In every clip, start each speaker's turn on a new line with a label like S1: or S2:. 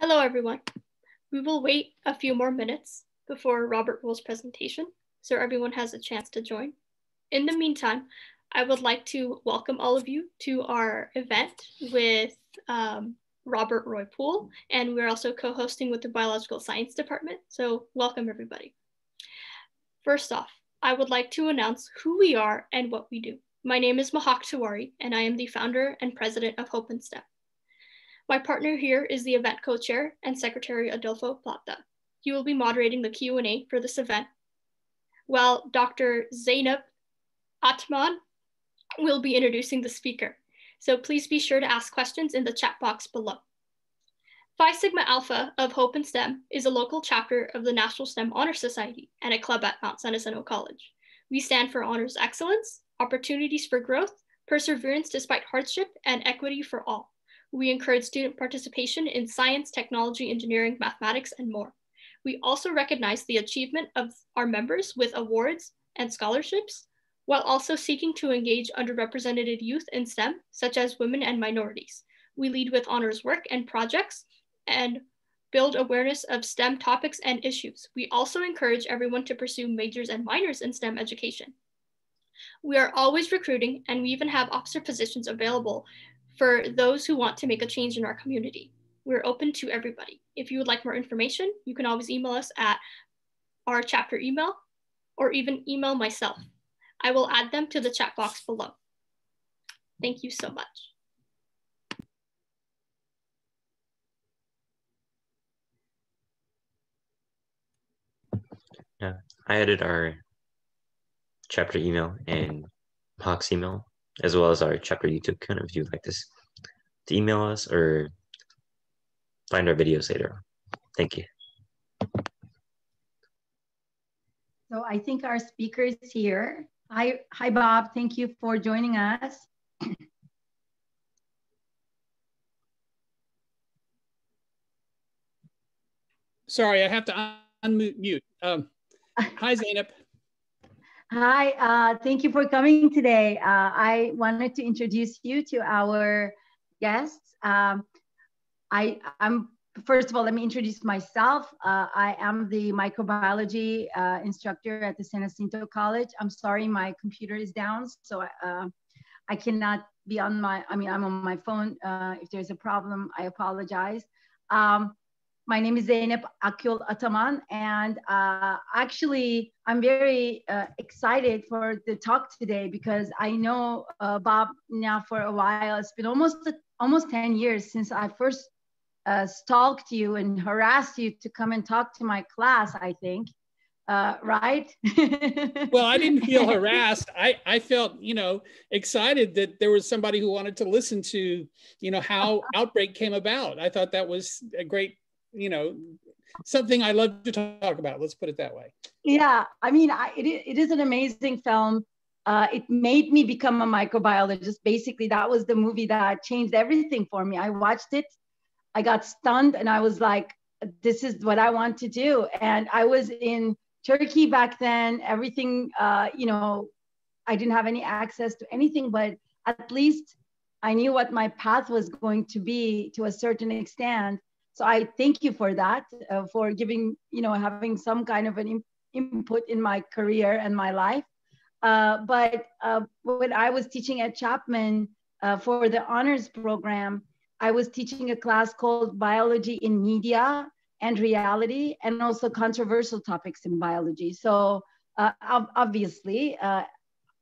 S1: Hello, everyone. We will wait a few more minutes before Robert Rule's presentation so everyone has a chance to join. In the meantime, I would like to welcome all of you to our event with Robert Roy Poole, and we're also co-hosting with the Biological Science Department, so welcome everybody. First off, I would like to announce who we are and what we do. My name is Mahak Tiwari, and I am the founder and president of Hope and STEM. My partner here is the event co-chair and secretary Adolfo Plata. He will be moderating the Q&A for this event, while Dr. Zainab Atman will be introducing the speaker. So please be sure to ask questions in the chat box below. Phi Sigma Alpha of Hope and STEM is a local chapter of the National STEM Honor Society and a club at Mount San Jacinto College. We stand for honors excellence, opportunities for growth, perseverance despite hardship, and equity for all. We encourage student participation in science, technology, engineering, mathematics, and more. We also recognize the achievement of our members with awards and scholarships, while also seeking to engage underrepresented youth in STEM, such as women and minorities. We lead with honors work and projects and build awareness of STEM topics and issues. We also encourage everyone to pursue majors and minors in STEM education. We are always recruiting, and we even have officer positions available for those who want to make a change in our community. We're open to everybody. If you would like more information, you can always email us at our chapter email or even email myself. I will add them to the chat box below. Thank you so much.
S2: Yeah, I added our chapter email and Hawk's email, as well as our chapter YouTube account if you'd like to email us or find our videos later. Thank you.
S3: So I think our speaker is here. Hi, Bob. Thank you for joining us.
S4: Sorry, I have to unmute. Hi, Zainab.
S3: Hi, thank you for coming today. I wanted to introduce you to our guests. First of all, let me introduce myself. I am the microbiology instructor at the San Jacinto College. I'm sorry, my computer is down, so I cannot be on I'm on my phone. If there's a problem, I apologize. My name is Zainab Akul Ataman, and actually, I'm very excited for the talk today because I know Bob now for a while. It's been almost 10 years since I first stalked you and harassed you to come and talk to my class, I think, right?
S4: Well, I didn't feel harassed. I felt, excited that there was somebody who wanted to listen to, how Outbreak came about. I thought that was a great, something I love to talk about. Let's put it that way.
S3: Yeah, I mean, it is an amazing film. It made me become a microbiologist. Basically, that was the movie that changed everything for me. I watched it, I got stunned, and I was like, this is what I want to do. And I was in Turkey back then. Everything, I didn't have any access to anything, but at least I knew what my path was going to be to a certain extent. So I thank you for that, for giving, having some kind of an input in my career and my life. But when I was teaching at Chapman for the honors program, I was teaching a class called Biology in Media and Reality, and also controversial topics in biology. So obviously,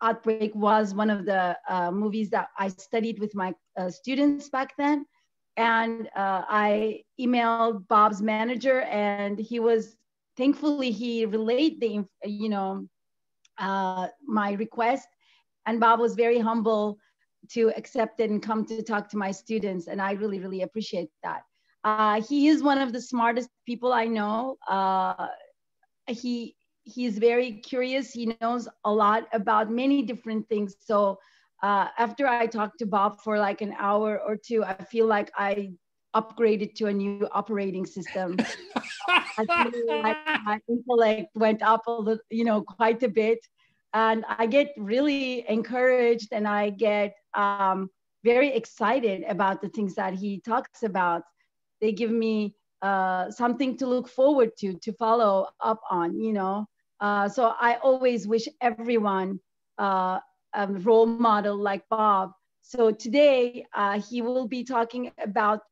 S3: Outbreak was one of the movies that I studied with my students back then. And I emailed Bob's manager, and thankfully he relayed my request, and Bob was very humble to accept it and come to talk to my students, and I really, really appreciate that. He is one of the smartest people I know. He's very curious. He knows a lot about many different things. So after I talked to Bob for like an hour or two, I feel like I upgraded to a new operating system. I feel like my intellect went up a little, quite a bit. And I get really encouraged, and I get very excited about the things that he talks about. They give me something to look forward to follow up on, you know. So I always wish everyone a role model like Bob. So today he will be talking about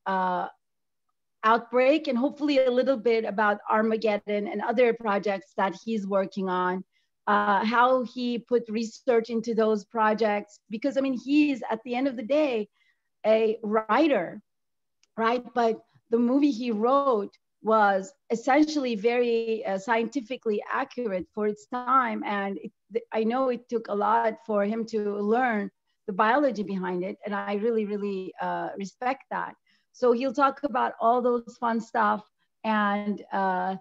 S3: Outbreak and hopefully a little bit about Armageddon and other projects that he's working on, how he put research into those projects, because I mean, he's at the end of the day, a writer, right? But the movie he wrote was essentially very scientifically accurate for its time. And I know it took a lot for him to learn the biology behind it. And I really, really respect that. So he'll talk about all those fun stuff. And I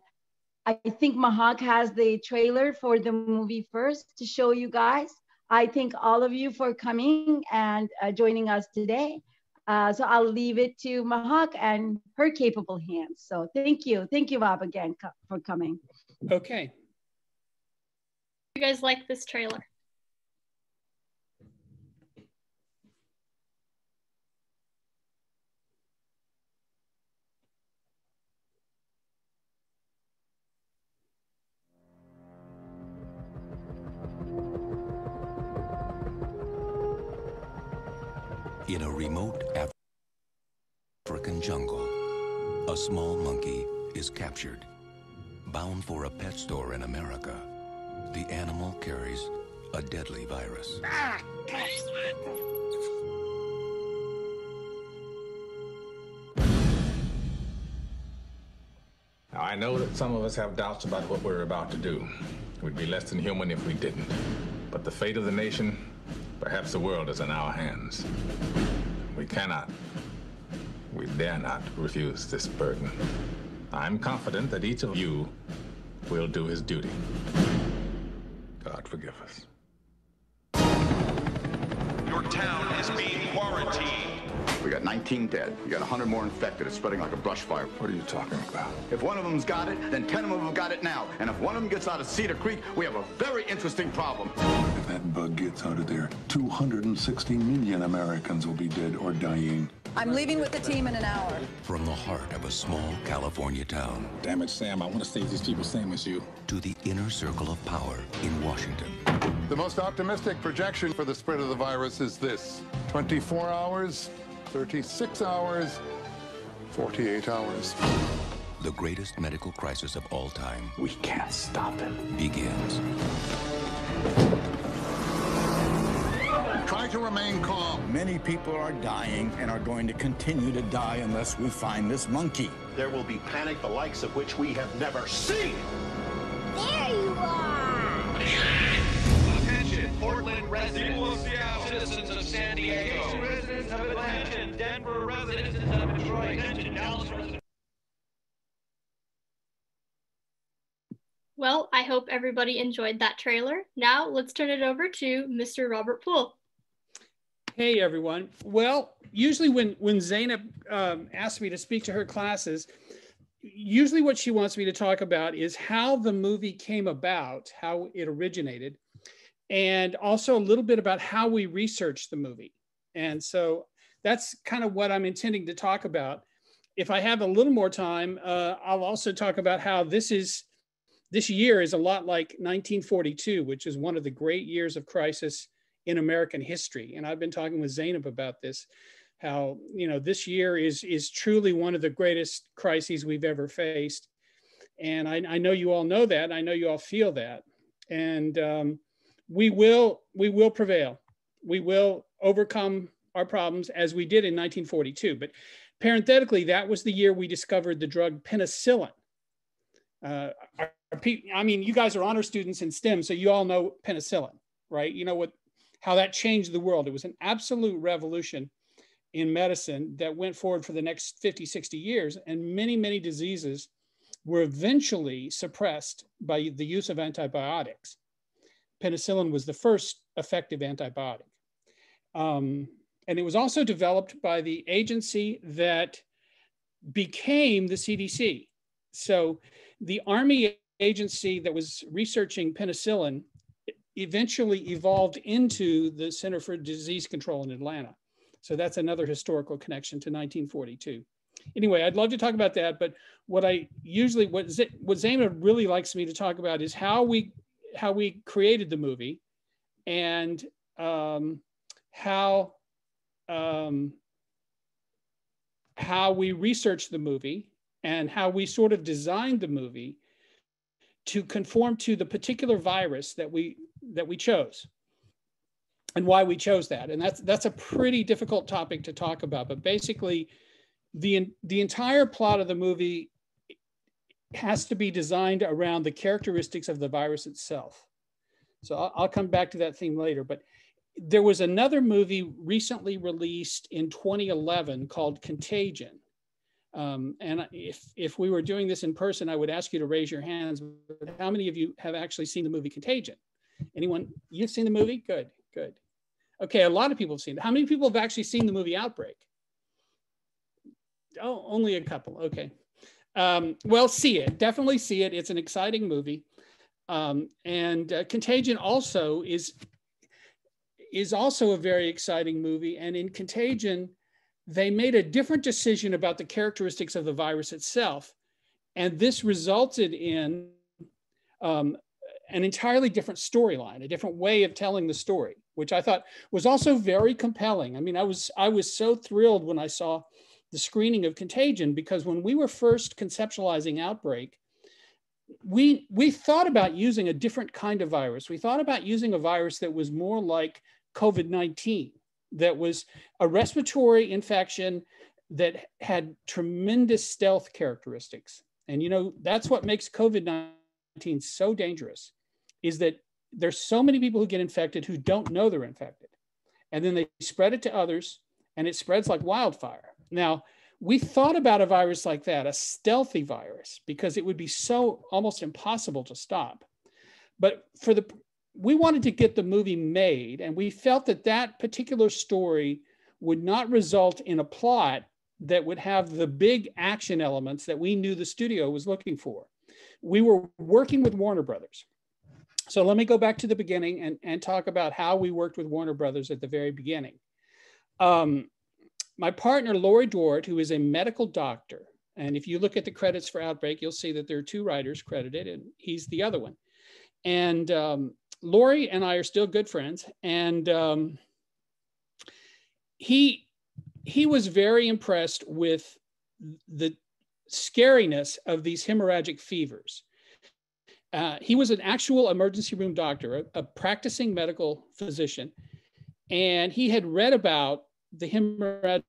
S3: think Mahak has the trailer for the movie first to show you guys. I thank all of you for coming and joining us today. So I'll leave it to Mahak and her capable hands. So thank you. Thank you, Bob, again for coming.
S4: Okay.
S1: You guys like this trailer?
S5: In a remote African jungle, a small monkey is captured. Bound for a pet store in America, the animal carries a deadly virus.
S6: Now, I know that some of us have doubts about what we're about to do. We'd be less than human if we didn't. But the fate of the nation, perhaps the world, is in our hands. We cannot, we dare not refuse this burden. I'm confident that each of you will do his duty. God forgive us.
S7: Your town is being quarantined.
S8: We got 19 dead. We got 100 more infected. It's spreading like a brush fire.
S6: What are you talking about?
S8: If one of them's got it, then 10 of them have got it now. And if one of them gets out of Cedar Creek, we have a very interesting problem.
S9: If that bug gets out of there, 260 million Americans will be dead or dying.
S10: I'm leaving with the team in an hour.
S5: From the heart of a small California town.
S6: Damn it, Sam, I want to save these people same as you.
S5: To the inner circle of power in Washington.
S9: The most optimistic projection for the spread of the virus is this: 24 hours, 36 hours, 48 hours.
S5: The greatest medical crisis of all time.
S6: We can't stop it.
S5: Begins.
S9: Try to remain calm.
S11: Many people are dying and are going to continue to die unless we find this monkey.
S7: There will be panic the likes of which we have never seen.
S10: There you are!
S7: Attention, Portland residents, citizens of San Diego, residents of Atlanta, Denver residents of Detroit, attention, Dallas residents.
S1: Well, I hope everybody enjoyed that trailer. Now let's turn it over to Mr. Robert Poole.
S4: Hey, everyone. Well, usually when Zainab asks me to speak to her classes, usually what she wants me to talk about is how the movie came about, how it originated, and also a little bit about how we researched the movie. And so that's kind of what I'm intending to talk about. If I have a little more time, I'll also talk about how this year is a lot like 1942, which is one of the great years of crisis in American history. And I've been talking with Zainab about this, how, you know, this year is truly one of the greatest crises we've ever faced. And I know you all know that. I know you all feel that. And we will prevail. We will overcome our problems as we did in 1942. But parenthetically, that was the year we discovered the drug penicillin. I mean, you guys are honor students in STEM, so you all know penicillin, right? You know how that changed the world. It was an absolute revolution in medicine that went forward for the next 50, 60 years, and many, many diseases were eventually suppressed by the use of antibiotics. Penicillin was the first effective antibiotic. And it was also developed by the agency that became the CDC. So the Army agency that was researching penicillin eventually evolved into the Center for Disease Control in Atlanta. So that's another historical connection to 1942. anyway, I'd love to talk about that. But what Zayma really likes me to talk about is how we created the movie, and how we researched the movie, and how we sort of designed the movie to conform to the particular virus that we chose, and why we chose that. And that's a pretty difficult topic to talk about. But basically, the entire plot of the movie has to be designed around the characteristics of the virus itself. So I'll come back to that theme later. But there was another movie recently released in 2011 called Contagion. And if we were doing this in person, I would ask you to raise your hands. But how many of you have actually seen the movie Contagion? Anyone? You've seen the movie? Good, good. Okay, a lot of people have seen it. How many people have actually seen the movie Outbreak? Oh, only a couple. Okay. Well, see it. Definitely see it. It's an exciting movie. Contagion also is also a very exciting movie. And in Contagion, they made a different decision about the characteristics of the virus itself. And this resulted in an entirely different storyline, a different way of telling the story, which I thought was also very compelling. I mean, I was so thrilled when I saw the screening of Contagion, because when we were first conceptualizing Outbreak, we thought about using a different kind of virus. We thought about using a virus that was more like COVID-19, that was a respiratory infection that had tremendous stealth characteristics. And, you know, that's what makes COVID-19 so dangerous, is that there's so many people who get infected who don't know they're infected. And then they spread it to others, and it spreads like wildfire. Now, we thought about a virus like that, a stealthy virus, because it would be so almost impossible to stop. But we wanted to get the movie made, and we felt that that particular story would not result in a plot that would have the big action elements that we knew the studio was looking for. We were working with Warner Brothers. So let me go back to the beginning and talk about how we worked with Warner Brothers at the very beginning. My partner, Laurie Dwart, who is a medical doctor, and if you look at the credits for Outbreak, you'll see that there are 2 writers credited, and he's the other one. And Laurie and I are still good friends. And he was very impressed with the scariness of these hemorrhagic fevers. He was an actual emergency room doctor, a practicing medical physician, and he had read about the hemorrhagic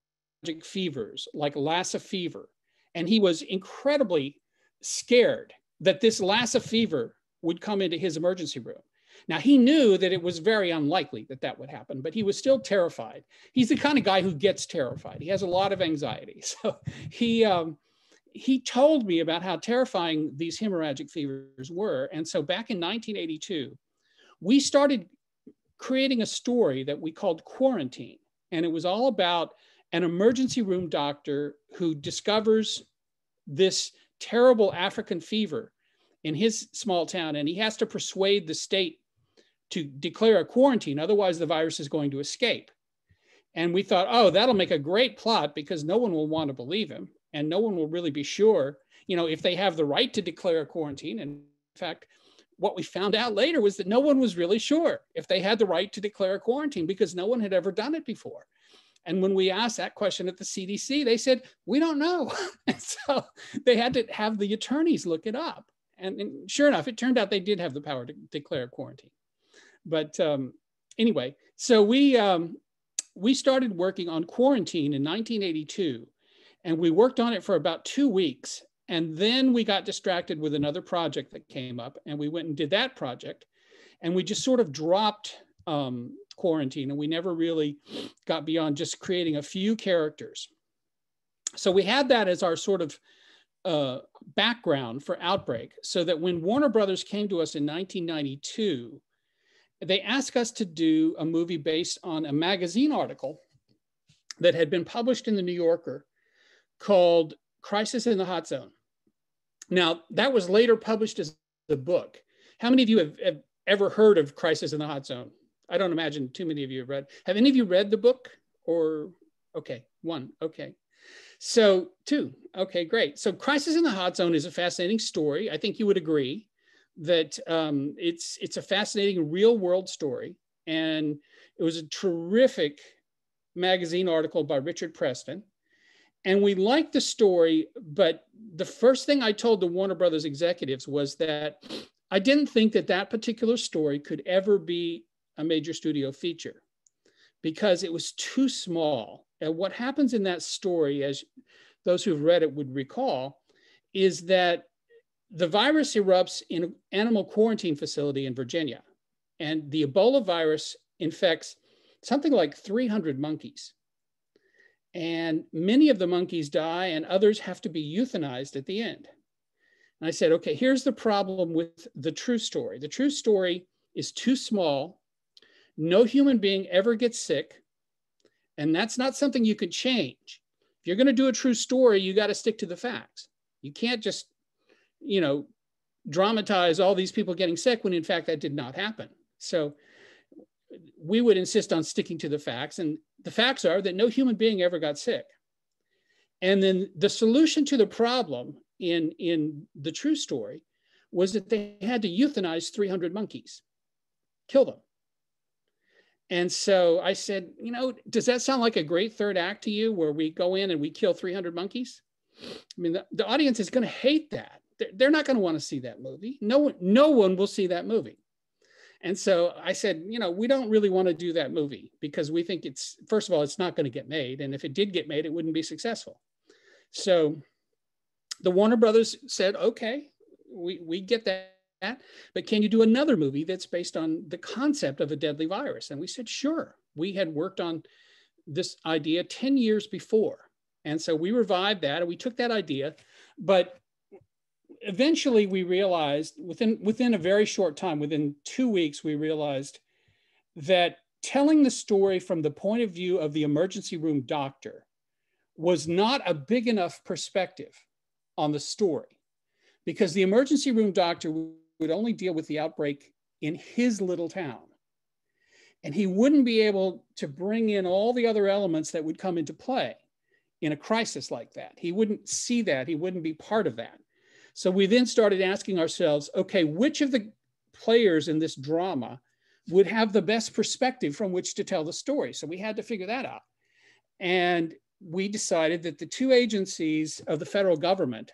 S4: fevers like Lassa fever. And he was incredibly scared that this Lassa fever would come into his emergency room. Now, he knew that it was very unlikely that that would happen, but he was still terrified. He's the kind of guy who gets terrified. He has a lot of anxiety. So he told me about how terrifying these hemorrhagic fevers were. And so back in 1982, we started creating a story that we called Quarantine. And it was all about an emergency room doctor who discovers this terrible African fever in his small town, and he has to persuade the state to declare a quarantine, otherwise the virus is going to escape. And we thought, oh, that'll make a great plot, because no one will want to believe him, and no one will really be sure, you know, if they have the right to declare a quarantine. And in fact, what we found out later was that no one was really sure if they had the right to declare a quarantine, because no one had ever done it before. And when we asked that question at the CDC, they said, we don't know. And so they had to have the attorneys look it up. And sure enough, it turned out they did have the power to declare a quarantine. But anyway, so we started working on Quarantine in 1982, and we worked on it for about 2 weeks. And then we got distracted with another project that came up, and we went and did that project. And we just sort of dropped Quarantine, and we never really got beyond just creating a few characters. So we had that as our sort of background for Outbreak, so that when Warner Brothers came to us in 1992, they asked us to do a movie based on a magazine article that had been published in the New Yorker called Crisis in the Hot Zone. Now, that was later published as the book. How many of you have ever heard of Crisis in the Hot Zone? I don't imagine too many of you have read. Have any of you read the book? Or, okay. One, okay. So 2, okay, great. So Crisis in the Hot Zone is a fascinating story. I think you would agree that it's a fascinating real world story. And it was a terrific magazine article by Richard Preston. And we liked the story, but the first thing I told the Warner Brothers executives was that I didn't think that that particular story could ever be a major studio feature because it was too small. And what happens in that story, as those who've read it would recall, is that the virus erupts in an animal quarantine facility in Virginia. And the Ebola virus infects something like 300 monkeys. And many of the monkeys die and others have to be euthanized at the end. And I said, okay, here's the problem with the true story. The true story is too small. No human being ever gets sick. And that's not something you could change. If you're going to do a true story, you got to stick to the facts. You can't just, you know, dramatize all these people getting sick when in fact that did not happen. So we would insist on sticking to the facts. And the facts are that no human being ever got sick. And then the solution to the problem in the true story was that they had to euthanize 300 monkeys, kill them. And so I said, you know, does that sound like a great third act to you where we go in and we kill 300 monkeys? I mean, the audience is going to hate that. They're not going to want to see that movie. No one will see that movie. And so I said, you know, we don't really want to do that movie because we think it's, first of all, it's not going to get made. And if it did get made, it wouldn't be successful. So the Warner Brothers said, okay, we get that. But can you do another movie that's based on the concept of a deadly virus? And we said, sure. We had worked on this idea 10 years before. And so we revived that and we took that idea. But eventually we realized within a very short time, within 2 weeks, we realized that telling the story from the point of view of the emergency room doctor was not a big enough perspective on the story, because the emergency room doctor would only deal with the outbreak in his little town. And he wouldn't be able to bring in all the other elements that would come into play in a crisis like that. He wouldn't see that. He wouldn't be part of that. So we then started asking ourselves, okay, which of the players in this drama would have the best perspective from which to tell the story? So we had to figure that out. And we decided that the two agencies of the federal government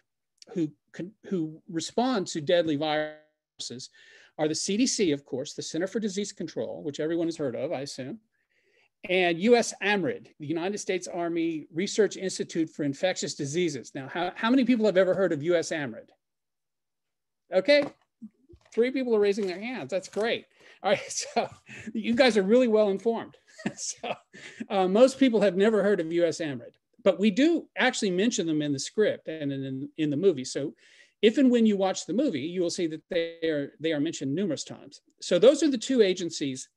S4: who respond to deadly viruses are the CDC, of course, the Center for Disease Control, which everyone has heard of, I assume, and USAMRIID, the United States Army Research Institute for Infectious Diseases. Now, how many people have ever heard of USAMRIID? Okay, 3 people are raising their hands. That's great. All right, so you guys are really well informed. So most people have never heard of USAMRIID, but we do actually mention them in the script and in the movie. So if and when you watch the movie, you will see that they are mentioned numerous times. So those are the two agencies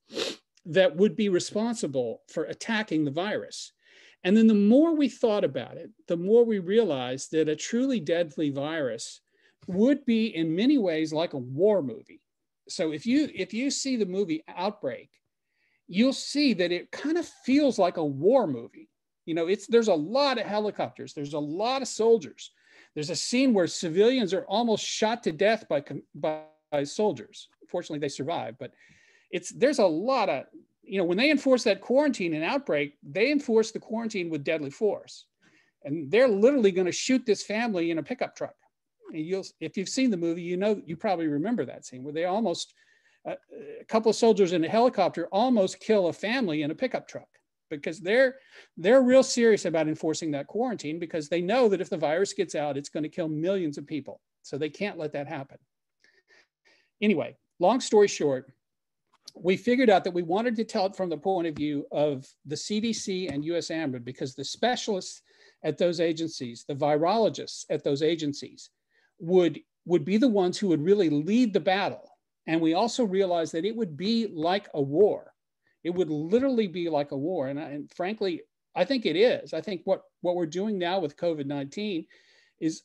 S4: that would be responsible for attacking the virus. And then the more we thought about it, the more we realized that a truly deadly virus would be in many ways like a war movie. So if you see the movie Outbreak, you'll see that it kind of feels like a war movie. You know, there's a lot of helicopters, there's a lot of soldiers. There's a scene where civilians are almost shot to death by soldiers. Fortunately, they survive, but there's a lot of, you know, when they enforce that quarantine in Outbreak, they enforce the quarantine with deadly force. And they're literally going to shoot this family in a pickup truck. And if you've seen the movie, you probably remember that scene where they almost, a couple of soldiers in a helicopter almost kill a family in a pickup truck, because they're real serious about enforcing that quarantine, because they know that if the virus gets out, it's going to kill millions of people. So they can't let that happen. Anyway, long story short, we figured out that we wanted to tell it from the point of view of the CDC and USAMRIID, because the specialists at those agencies, the virologists at those agencies, would be the ones who would really lead the battle. And we also realized that it would be like a war. It would literally be like a war. And frankly, I think it is. I think what we're doing now with COVID-19 is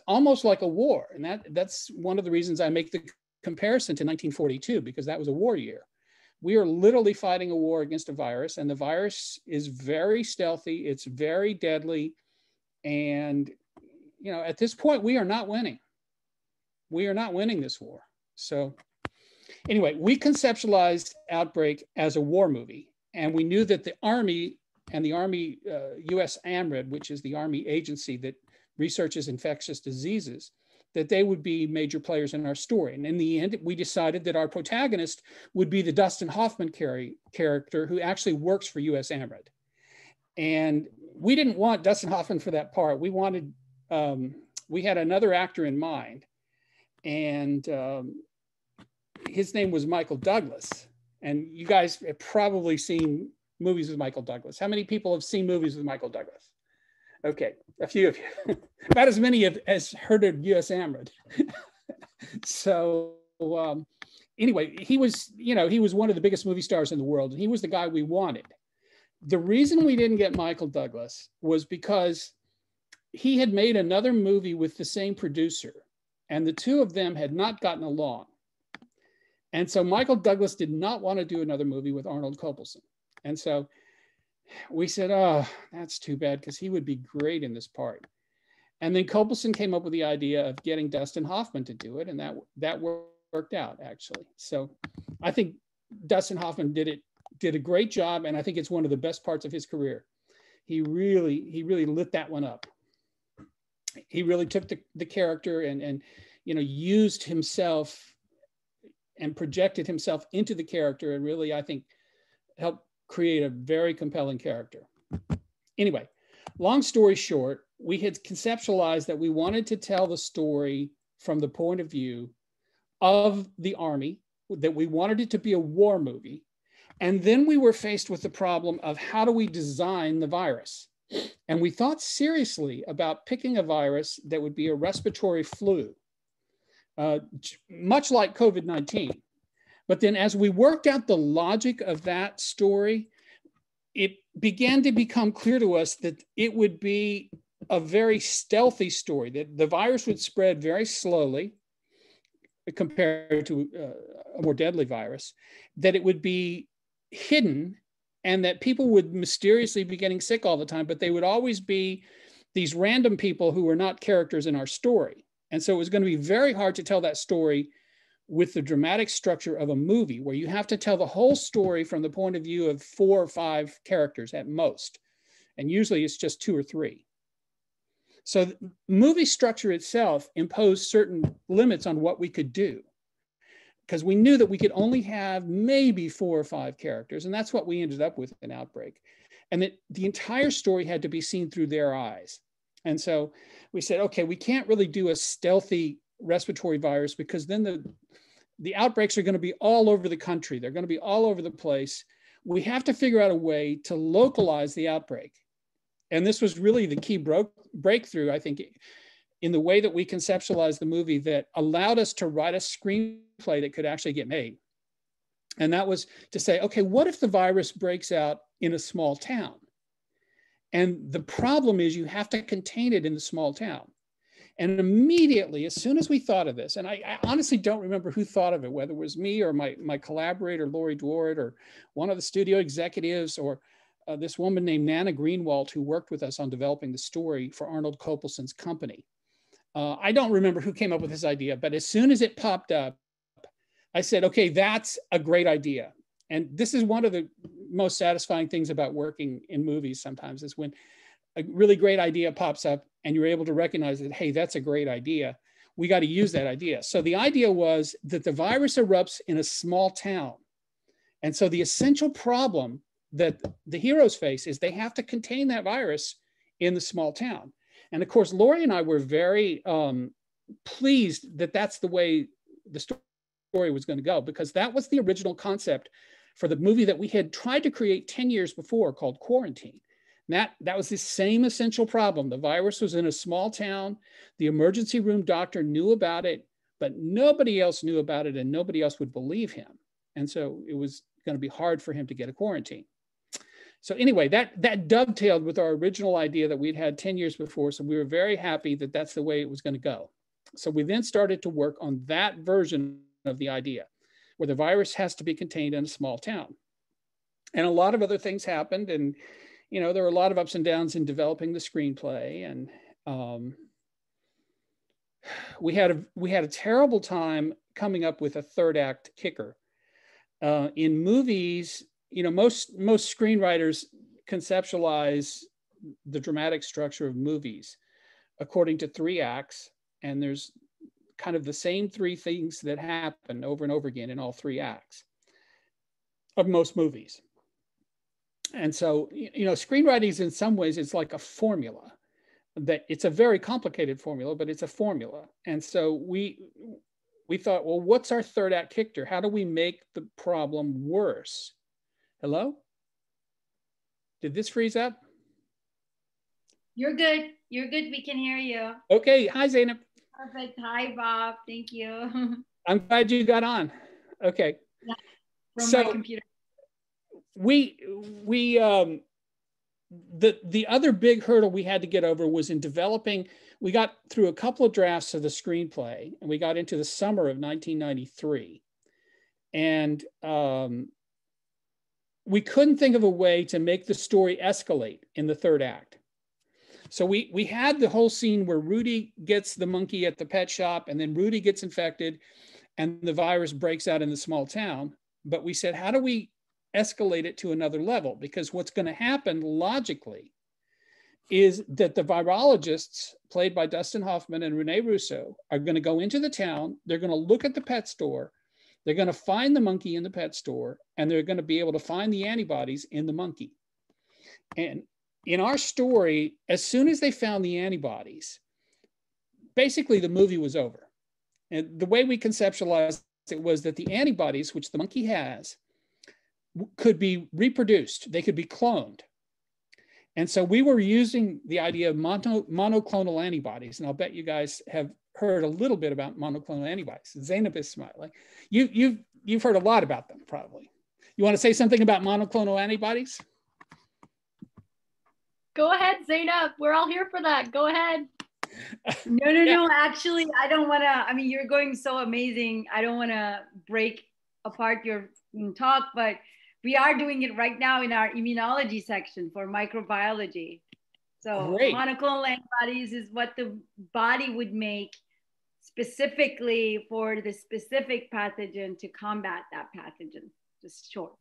S4: almost like a war. And that's one of the reasons I make the comparison to 1942, because that was a war year. We are literally fighting a war against a virus, and the virus is very stealthy. It's very deadly. And, you know, at this point, we are not winning. We are not winning this war. So anyway, we conceptualized Outbreak as a war movie. And we knew that the Army and the Army US AMRID, which is the Army agency that researches infectious diseases, that they would be major players in our story. And in the end, we decided that our protagonist would be the Dustin Hoffman character who actually works for US AMRID. And we didn't want Dustin Hoffman for that part. We wanted, we had another actor in mind, and his name was Michael Douglas. And you guys have probably seen movies with Michael Douglas. How many people have seen movies with Michael Douglas? Okay, a few of you. About as many as heard of US AMRID. So anyway, he was, you know, he was one of the biggest movie stars in the world, and he was the guy we wanted. The reason we didn't get Michael Douglas was because he had made another movie with the same producer, and the two of them had not gotten along. And so Michael Douglas did not want to do another movie with Arnold Kopelson. And so we said, oh, that's too bad, because he would be great in this part. And then Kopelson came up with the idea of getting Dustin Hoffman to do it, and that worked out, actually. So I think Dustin Hoffman did a great job, and I think it's one of the best parts of his career. He really lit that one up. He really took the character and you know, used himself and projected himself into the character, and really, I think, helped create a very compelling character. Anyway, long story short, we had conceptualized that we wanted to tell the story from the point of view of the Army, that we wanted it to be a war movie. And then we were faced with the problem of how do we design the virus? And we thought seriously about picking a virus that would be a respiratory flu, much like COVID-19. But then as we worked out the logic of that story, it began to become clear to us that it would be a very stealthy story, that the virus would spread very slowly compared to a more deadly virus, that it would be hidden, and that people would mysteriously be getting sick all the time, but they would always be these random people who were not characters in our story. And so it was going to be very hard to tell that story with the dramatic structure of a movie, where you have to tell the whole story from the point of view of 4 or 5 characters at most. And usually it's just 2 or 3. So the movie structure itself imposed certain limits on what we could do, because we knew that we could only have maybe 4 or 5 characters. And that's what we ended up with in Outbreak. And that the entire story had to be seen through their eyes. And so we said, okay, we can't really do a stealthy respiratory virus, because then the outbreaks are going to be all over the country. They're going to be all over the place. We have to figure out a way to localize the outbreak. And this was really the key breakthrough, I think, in the way that we conceptualized the movie, that allowed us to write a screenplay that could actually get made. And that was to say, okay, what if the virus breaks out in a small town? And the problem is you have to contain it in the small town. And immediately, as soon as we thought of this, and I honestly don't remember who thought of it, whether it was me or my collaborator, Lori Dward, or one of the studio executives, or this woman named Nana Greenwald, who worked with us on developing the story for Arnold Kopelson's company. I don't remember who came up with this idea, but as soon as it popped up, I said, okay, that's a great idea. And this is one of the most satisfying things about working in movies sometimes, is when a really great idea pops up and you're able to recognize that, hey, that's a great idea. We got to use that idea. So the idea was that the virus erupts in a small town. And so the essential problem that the heroes face is they have to contain that virus in the small town. And of course, Lori and I were very pleased that that's the way the story was going to go, because that was the original concept for the movie that we had tried to create 10 years before, called Quarantine. And that was the same essential problem. The virus was in a small town. The emergency room doctor knew about it, but nobody else knew about it, and nobody else would believe him. And so it was going to be hard for him to get a quarantine. So anyway, that dovetailed with our original idea that we'd had 10 years before. So we were very happy that that's the way it was going to go. So we then started to work on that version of the idea. where the virus has to be contained in a small town. And a lot of other things happened. And, there were a lot of ups and downs in developing the screenplay. And we had a terrible time coming up with a third act kicker. In movies, most screenwriters conceptualize the dramatic structure of movies according to 3 acts. And there's kind of the same 3 things that happen over and over again in all 3 acts of most movies. And so, screenwriting is, in some ways, it's like a formula. That it's a very complicated formula, but it's a formula. And so we thought, well, what's our third act kicker? How do we make the problem worse? Hello? Did this freeze up?
S12: You're good. You're good. We can hear you.
S4: Okay. Hi, Zainab.
S12: Perfect. Hi, Bob. Thank you.
S4: I'm glad you got on. Okay.
S12: Yeah, from my computer.
S4: The other big hurdle we had to get over was in developing. We got through a couple of drafts of the screenplay, and we got into the summer of 1993. And we couldn't think of a way to make the story escalate in the third act. So we had the whole scene where Rudy gets the monkey at the pet shop, and then Rudy gets infected, and the virus breaks out in the small town. But we said, how do we escalate it to another level? Because what's going to happen logically is that the virologists, played by Dustin Hoffman and Rene Russo, are going to go into the town. They're going to look at the pet store. They're going to find the monkey in the pet store, and they're going to be able to find the antibodies in the monkey. And in our story, as soon as they found the antibodies, basically the movie was over. And the way we conceptualized it was that the antibodies, which the monkey has, could be reproduced. They could be cloned. And so we were using the idea of monoclonal antibodies. And I'll bet you guys have heard a little bit about monoclonal antibodies. Zainab is smiling. You've heard a lot about them, probably. You want to say something about monoclonal antibodies?
S1: Go ahead, Zainab. We're all here for that. Go ahead.
S12: No. Actually, I don't want to. I mean, you're going so amazing. I don't want to break apart your talk, but we are doing it right now in our immunology section for microbiology. So
S4: Great.
S12: Monoclonal antibodies is what the body would make specifically for the specific pathogen to combat that pathogen, just short.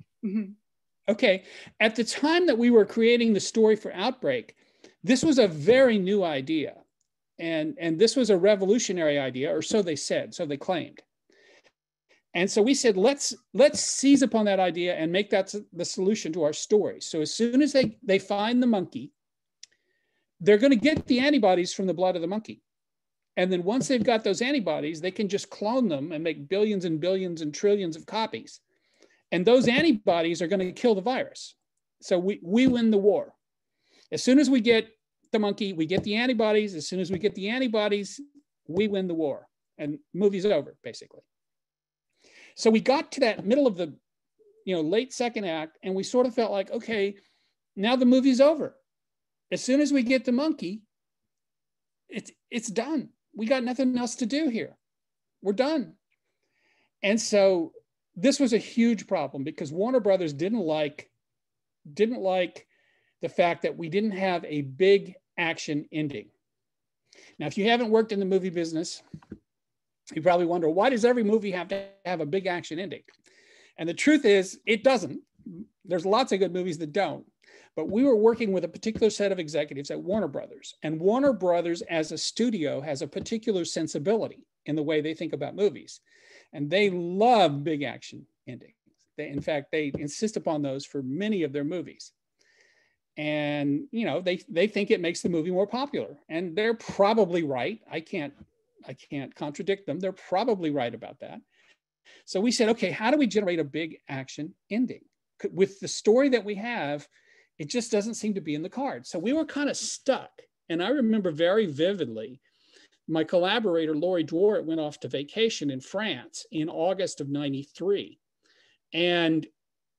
S4: Okay. At the time that we were creating the story for Outbreak, this was a very new idea. And this was a revolutionary idea, or so they said, so they claimed. And so we said, let's seize upon that idea and make that the solution to our story. So as soon as they find the monkey, they're going to get the antibodies from the blood of the monkey. And then once they've got those antibodies, they can just clone them and make billions and billions and trillions of copies. And those antibodies are going to kill the virus. So we win the war. As soon as we get the monkey, we get the antibodies. As soon as we get the antibodies, we win the war. And movie's over, basically. So we got to that middle of the late second act, and we sort of felt like, okay, now the movie's over. As soon as we get the monkey, it's done. We got nothing else to do here. We're done. And so this was a huge problem because Warner Brothers didn't like the fact that we didn't have a big action ending. Now, if you haven't worked in the movie business, you probably wonder, why does every movie have to have a big action ending? And the truth is, it doesn't. There's lots of good movies that don't. But we were working with a particular set of executives at Warner Brothers. And Warner Brothers, as a studio, has a particular sensibility in the way they think about movies. And they love big action endings. In fact, they insist upon those for many of their movies. And, they think it makes the movie more popular. And they're probably right. I can't contradict them. They're probably right about that. So we said, okay, how do we generate a big action ending? With the story that we have, it just doesn't seem to be in the cards. So we were kind of stuck. And I remember very vividly, my collaborator, Laurie Dwart, went off to vacation in France in August of '93. And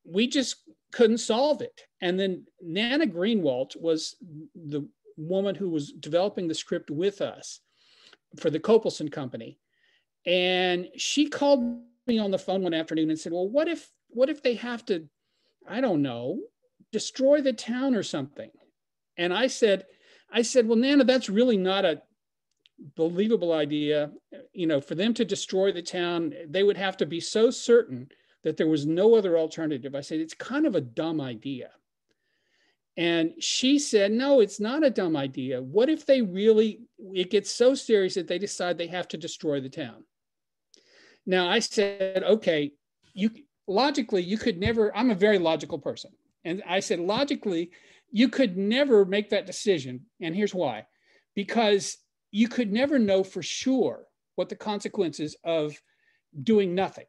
S4: we just couldn't solve it. And then Nana Greenwald was the woman who was developing the script with us for the Copelson Company. And she called me on the phone one afternoon and said, well, what if they have to, I don't know, destroy the town or something? And I said, well, Nana, that's really not a believable idea. You know, for them to destroy the town, they would have to be so certain that there was no other alternative. I said, it's kind of a dumb idea. And she said, no, it's not a dumb idea. What if it gets so serious that they decide they have to destroy the town? Now I said, okay, logically, you could never, I'm a very logical person. And I said, logically, you could never make that decision. And here's why. Because you could never know for sure what the consequences of doing nothing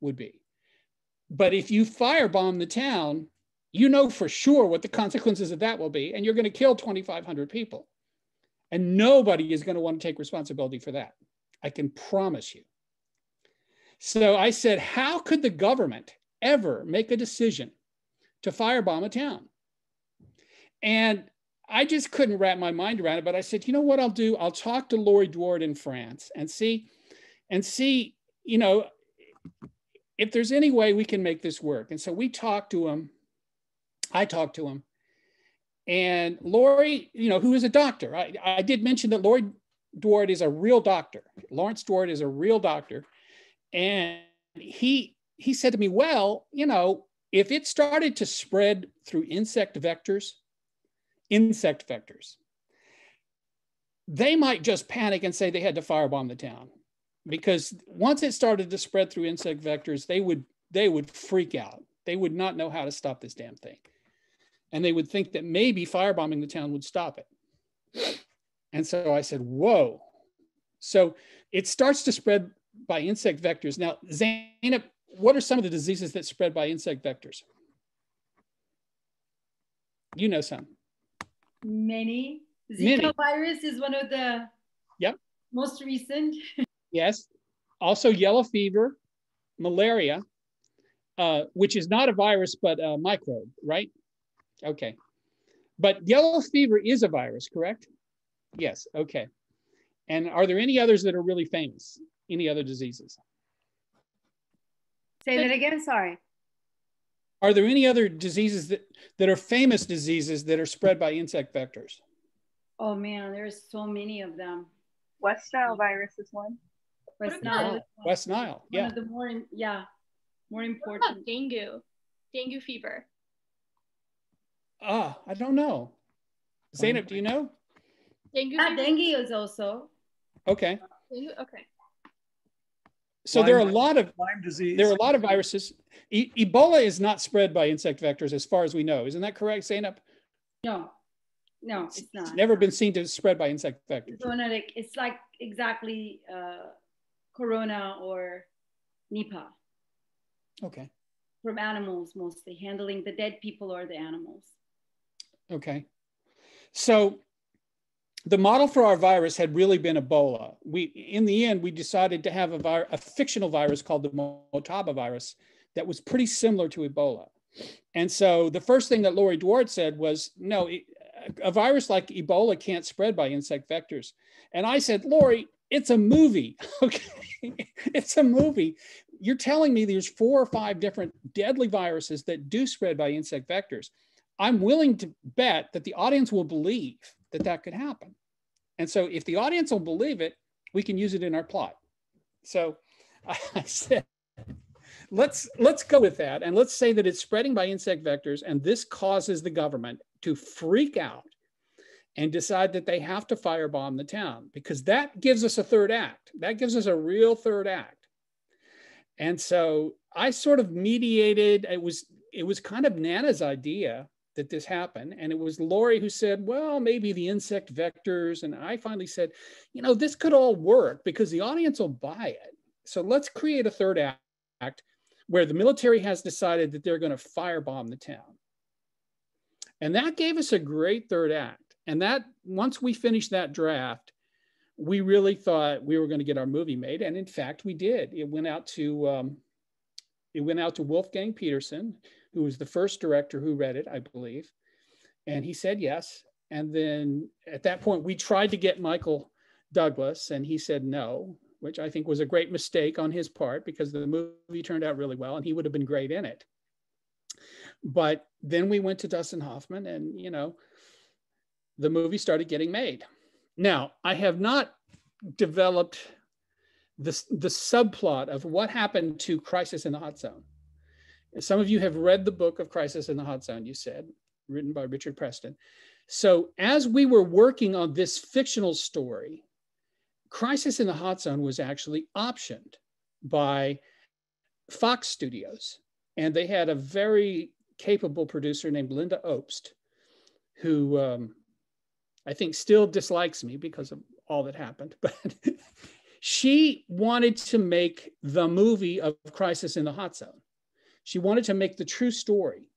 S4: would be. But if you firebomb the town, you know for sure what the consequences of that will be, and you're going to kill 2,500 people. And nobody is going to want to take responsibility for that. I can promise you. So I said, how could the government ever make a decision to firebomb a town? And I just couldn't wrap my mind around it, but I said, you know what I'll do? I'll talk to Laurie Dward in France and see, you know, if there's any way we can make this work. And so we talked to him. I talked to him, and Laurie, you know, who is a doctor. I did mention that Laurie Dward is a real doctor. Lawrence Dward is a real doctor. And he said to me, well, you know, if it started to spread through insect vectors, they might just panic and say they had to firebomb the town, because once it started to spread through insect vectors, they would freak out. They would not know how to stop this damn thing. And they would think that maybe firebombing the town would stop it. And so I said, whoa. So it starts to spread by insect vectors. Now, Zainab, what are some of the diseases that spread by insect vectors? You know some.
S12: Many. Zika virus is one of the most recent.
S4: Yes. Also yellow fever, malaria, which is not a virus, but a microbe, right? Okay. But yellow fever is a virus, correct? Yes, okay. And are there any others that are really famous? Any other diseases?
S12: Say that again, sorry.
S4: Are there any other diseases that are famous diseases that are spread by insect vectors?
S12: Oh man, there's so many of them.
S13: West Nile virus is one.
S12: West Nile.
S4: West Nile, yeah.
S12: One of the more important.
S1: What about dengue fever?
S4: I don't know. Zainab, do you know?
S1: Dengue
S12: is also.
S4: Okay.
S1: Okay.
S4: So there are a lot of viruses. Ebola is not spread by insect vectors as far as we know. Isn't that correct, Zainab?
S12: No, it's not.
S4: It's never been seen to spread by insect vectors.
S12: It's like exactly corona or Nipah.
S4: Okay.
S12: From animals mostly, handling the dead people or the animals.
S4: Okay. So the model for our virus had really been Ebola. In the end, we decided to have a fictional virus called the Motaba virus that was pretty similar to Ebola. And so the first thing that Laurie Dward said was, no, a virus like Ebola can't spread by insect vectors. And I said, Laurie, it's a movie, okay? It's a movie. You're telling me there's 4 or 5 different deadly viruses that do spread by insect vectors. I'm willing to bet that the audience will believe that that could happen. And so if the audience will believe it, we can use it in our plot. So I said, let's go with that. And let's say that it's spreading by insect vectors, and this causes the government to freak out and decide that they have to firebomb the town, because that gives us a third act. That gives us a real third act. And so I sort of mediated. It was kind of Nana's idea that this happened. And it was Laurie who said, well, maybe the insect vectors. And I finally said, you know, this could all work because the audience will buy it. So let's create a third act where the military has decided that they're going to firebomb the town. And that gave us a great third act. And that once we finished that draft, we really thought we were going to get our movie made. And in fact, we did. It went out to Wolfgang Peterson, who was the first director who read it, I believe. And he said yes. And then at that point, we tried to get Michael Douglas, and he said no. which I think was a great mistake on his part because the movie turned out really well and he would have been great in it. But then we went to Dustin Hoffman and, you know, the movie started getting made. Now, I have not developed the subplot of what happened to Crisis in the Hot Zone. Some of you have read the book of Crisis in the Hot Zone, you said, written by Richard Preston. So as we were working on this fictional story, Crisis in the Hot Zone was actually optioned by Fox Studios. And they had a very capable producer named Linda Obst, who I think still dislikes me because of all that happened. But she wanted to make the movie of Crisis in the Hot Zone. She wanted to make the true story.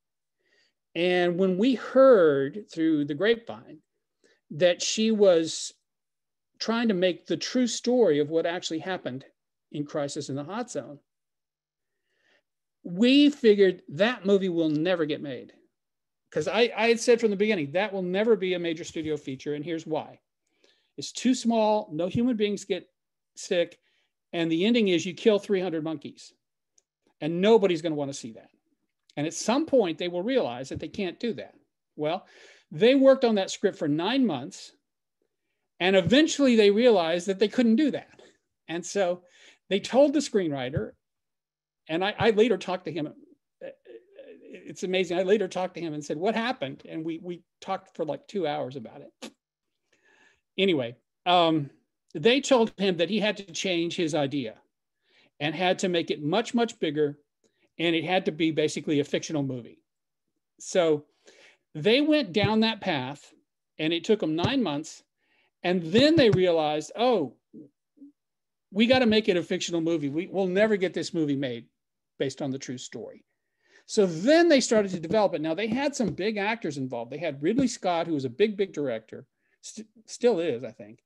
S4: And when we heard through the grapevine that she was trying to make the true story of what actually happened in Crisis in the Hot Zone, we figured that movie will never get made. Because I had said from the beginning, that will never be a major studio feature, and here's why. It's too small, no human beings get sick, and the ending is you kill 300 monkeys. And nobody's going to want to see that. And at some point, they will realize that they can't do that. Well, they worked on that script for 9 months, and eventually they realized that they couldn't do that. And so they told the screenwriter, and I later talked to him. It's amazing. I later talked to him and said, what happened? And we talked for like 2 hours about it. Anyway, they told him that he had to change his idea and had to make it much, much bigger. And it had to be basically a fictional movie. So they went down that path and it took them 9 months. And then they realized, oh, we got to make it a fictional movie. We'll never get this movie made based on the true story. So then they started to develop it. Now they had some big actors involved. They had Ridley Scott, who was a big, big director, still is, I think,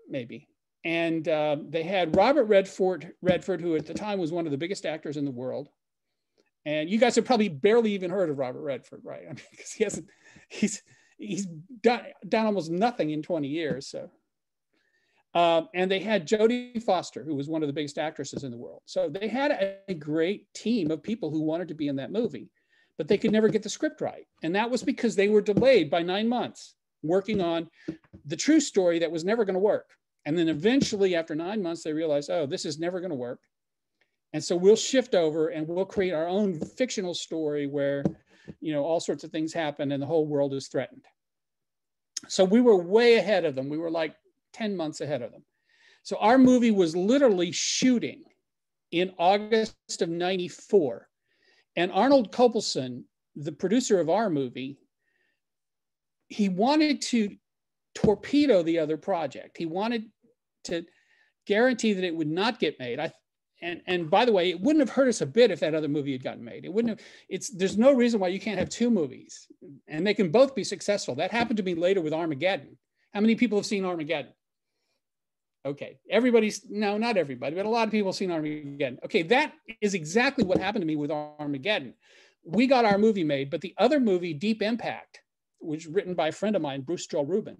S4: maybe. And they had Robert Redford, who at the time was one of the biggest actors in the world. And you guys have probably barely even heard of Robert Redford, right? I mean, because he's done almost nothing in 20 years. So, and they had Jodie Foster, who was one of the biggest actresses in the world. So they had a great team of people who wanted to be in that movie, but they could never get the script right. And that was because they were delayed by 9 months working on the true story that was never going to work. And then eventually after 9 months, they realized, oh, this is never going to work. And so we'll shift over and we'll create our own fictional story where, you know, all sorts of things happen and the whole world is threatened. So we were way ahead of them. We were like 10 months ahead of them. So our movie was literally shooting in August of '94. And Arnold Kopelson, the producer of our movie, he wanted to torpedo the other project. He wanted to guarantee that it would not get made. And by the way, it wouldn't have hurt us a bit if that other movie had gotten made. It wouldn't have. There's no reason why you can't have two movies, and they can both be successful. That happened to me later with Armageddon. How many people have seen Armageddon? Okay, no, not everybody, but a lot of people have seen Armageddon. Okay, that is exactly what happened to me with Armageddon. We got our movie made, but the other movie, Deep Impact, which was written by a friend of mine, Bruce Rubin,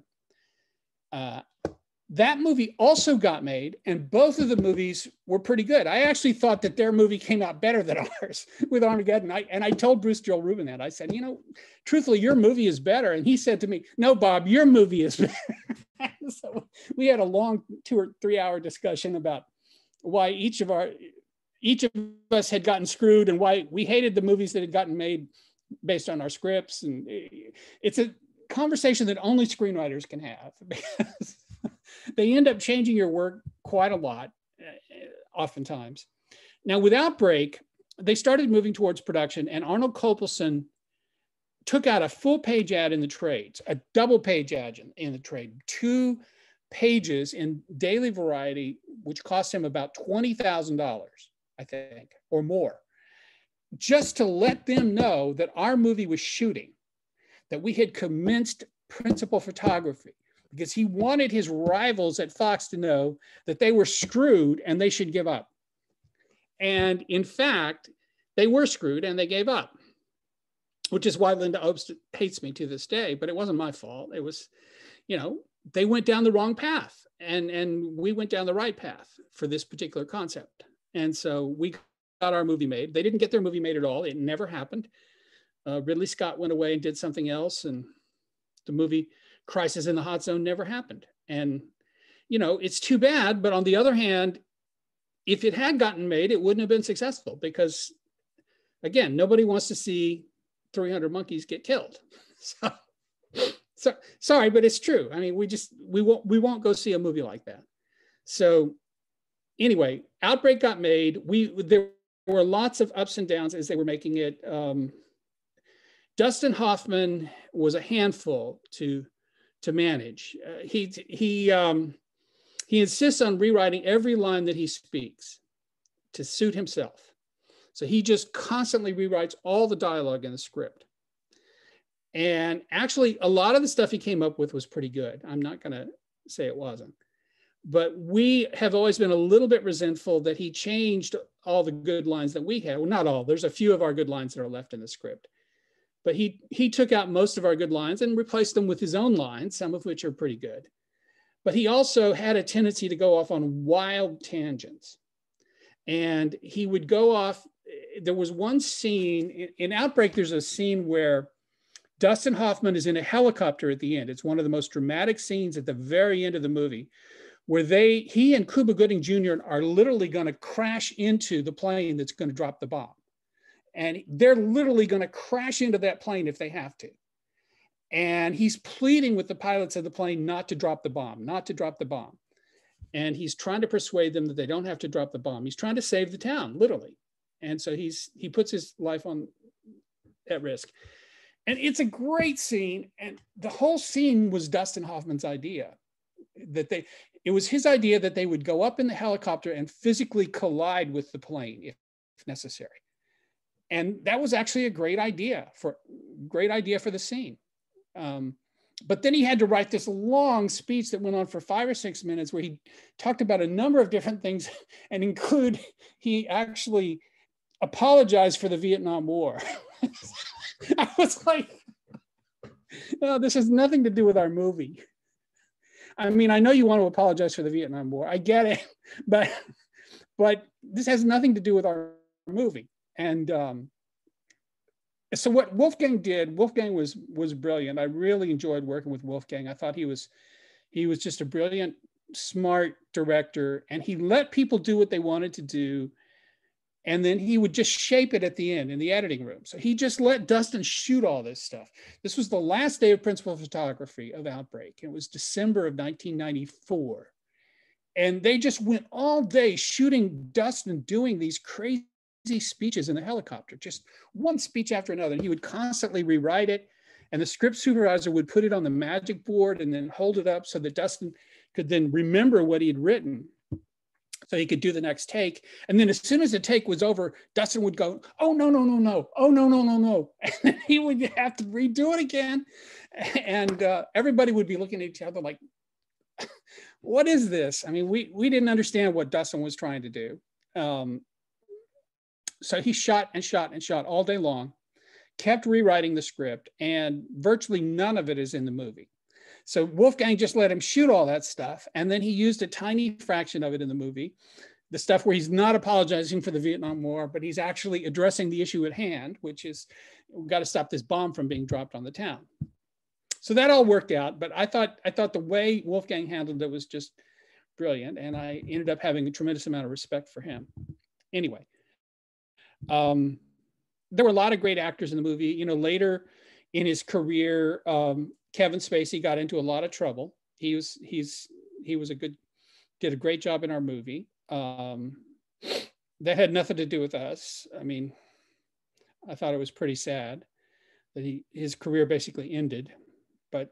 S4: that movie also got made, and both of the movies were pretty good. I actually thought that their movie came out better than ours with Armageddon. And I told Bruce Rubin that. I said, you know, truthfully, your movie is better. And he said to me, no, Bob, your movie is better. So we had a long 2 or 3 hour discussion about why each of us had gotten screwed and why we hated the movies that had gotten made based on our scripts. And it's a conversation that only screenwriters can have, because they end up changing your work quite a lot, oftentimes. Now, with Outbreak, they started moving towards production, and Arnold Kopelson took out a full-page ad in the trades, a double-page ad in the trade, 2 pages in Daily Variety, which cost him about $20,000, I think, or more, just to let them know that our movie was shooting, that we had commenced principal photography, because he wanted his rivals at Fox to know that they were screwed and they should give up. And in fact, they were screwed and they gave up, which is why Linda Obst hates me to this day, but it wasn't my fault. It was, you know, they went down the wrong path, and we went down the right path for this particular concept. And so we got our movie made. They didn't get their movie made at all. It never happened. Ridley Scott went away and did something else, and the movie Crisis in the Hot Zone never happened. And, you know, it's too bad, but on the other hand, if it had gotten made, it wouldn't have been successful because, again, nobody wants to see 300 monkeys get killed. So sorry, but it's true. I mean, we won't go see a movie like that. So anyway, Outbreak got made. There were lots of ups and downs as they were making it. Dustin Hoffman was a handful to manage. He insists on rewriting every line that he speaks to suit himself. So he just constantly rewrites all the dialogue in the script. And actually, a lot of the stuff he came up with was pretty good. I'm not going to say it wasn't. But we have always been a little bit resentful that he changed all the good lines that we had. Well, not all. There's a few of our good lines that are left in the script. But he took out most of our good lines and replaced them with his own lines, some of which are pretty good. But he also had a tendency to go off on wild tangents. And he would go off. There was one scene in Outbreak, there's a scene where Dustin Hoffman is in a helicopter at the end. It's one of the most dramatic scenes at the very end of the movie, where he and Cuba Gooding Jr. are literally going to crash into the plane that's going to drop the bomb. And they're literally going to crash into that plane if they have to. And he's pleading with the pilots of the plane not to drop the bomb, not to drop the bomb. And he's trying to persuade them that they don't have to drop the bomb. He's trying to save the town, literally. And so he puts his life at risk. And it's a great scene. And the whole scene was Dustin Hoffman's idea. It was his idea that they would go up in the helicopter and physically collide with the plane if necessary. And that was actually a great idea for the scene. But then he had to write this long speech that went on for 5 or 6 minutes where he talked about a number of different things and he actually apologized for the Vietnam War. I was like, no, this has nothing to do with our movie. I mean, I know you want to apologize for the Vietnam War. I get it, but this has nothing to do with our movie. And so what Wolfgang did, Wolfgang was brilliant. I really enjoyed working with Wolfgang. I thought he was just a brilliant, smart director, and he let people do what they wanted to do. And then he would just shape it at the end in the editing room. So he just let Dustin shoot all this stuff. This was the last day of principal photography of Outbreak. It was December of 1994. And they just went all day shooting Dustin doing these crazy speeches in the helicopter, just one speech after another. And he would constantly rewrite it. And the script supervisor would put it on the magic board and then hold it up so that Dustin could then remember what he had written, so he could do the next take. And then as soon as the take was over, Dustin would go, oh, no, no, no, no. Oh, no, no, no, no. And he would have to redo it again. And everybody would be looking at each other like, what is this? I mean, we didn't understand what Dustin was trying to do. So he shot and shot and shot all day long, kept rewriting the script, and virtually none of it is in the movie. So Wolfgang just let him shoot all that stuff. And then he used a tiny fraction of it in the movie, the stuff where he's not apologizing for the Vietnam War, but he's actually addressing the issue at hand, which is we've got to stop this bomb from being dropped on the town. So that all worked out. But I thought the way Wolfgang handled it was just brilliant. And I ended up having a tremendous amount of respect for him. Anyway, there were a lot of great actors in the movie. You know, later in his career, Kevin Spacey got into a lot of trouble. He did a great job in our movie. That had nothing to do with us. I mean, I thought it was pretty sad that his career basically ended, but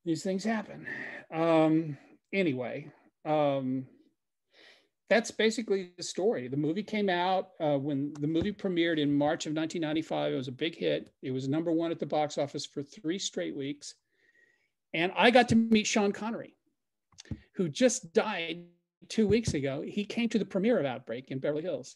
S4: these things happen. Anyway, that's basically the story. The movie came out when the movie premiered in March of 1995. It was a big hit. It was #1 at the box office for 3 straight weeks. And I got to meet Sean Connery, who just died 2 weeks ago. He came to the premiere of Outbreak in Beverly Hills.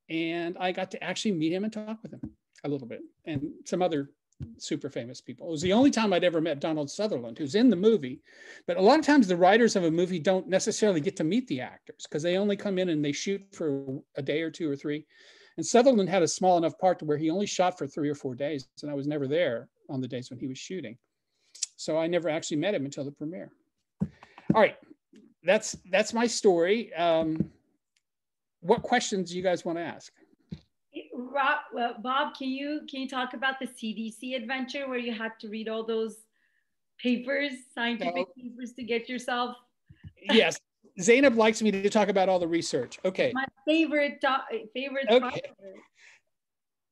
S4: And I got to actually meet him and talk with him a little bit, and some other super famous people. It was the only time I'd ever met Donald Sutherland, who's in the movie. But a lot of times the writers of a movie don't necessarily get to meet the actors because they only come in and they shoot for a day or 2 or 3. And Sutherland had a small enough part to where he only shot for 3 or 4 days, and I was never there on the days when he was shooting. So I never actually met him until the premiere. All right, that's my story. What questions do you guys want to ask?
S12: Bob, can you talk about the CDC adventure where you had to read all those papers, scientific papers to get yourself?
S4: Yes, Zainab likes me to talk about all the research. Okay.
S12: My favorite
S4: okay.